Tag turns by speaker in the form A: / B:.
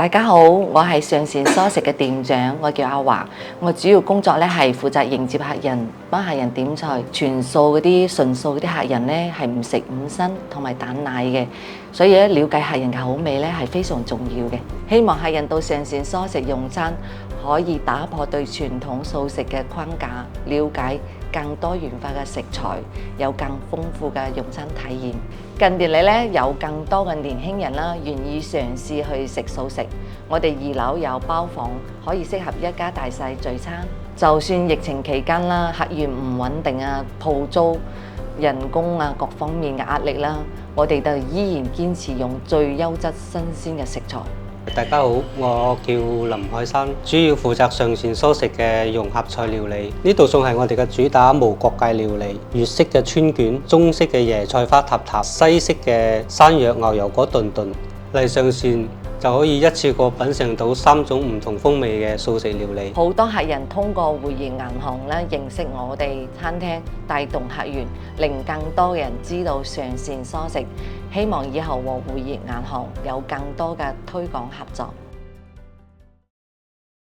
A: 大家好，我係上善蔬食嘅店長，我叫阿華。我主要工作咧係負責迎接客人，幫客人點菜。全素嗰啲純素嗰啲客人咧係唔食五辛同埋蛋奶嘅，所以咧了解客人嘅口味咧係非常重要嘅。希望客人到上善蔬食用餐，可以打破對傳統素食嘅框架，了解更多元化嘅食材，有更豐富嘅用餐體驗。近年嚟咧，有更多嘅年輕人啦，願意嘗試去食素食。我哋2樓有包房，可以適合一家大細聚餐。就算疫情期間啦，客源唔穩定啊，鋪租、人工啊各方面嘅壓力啦，我哋就依然堅持用最優質新鮮嘅食材。
B: 大家好，我叫林海山，主要負責上善蔬食嘅融合菜料理。呢道餸係我哋嘅主打無國界料理，粵式嘅春卷，中式嘅椰菜花塔塔，西式嘅山藥牛油果頓頓。嚟上善就可以一次過品嚐到3種唔同風味嘅素食料理。
A: 好多客人通過匯業銀行咧認識我哋餐廳，帶動客源，令更多人知道上善蔬食。希望以後和匯業銀行有更多嘅推廣合作。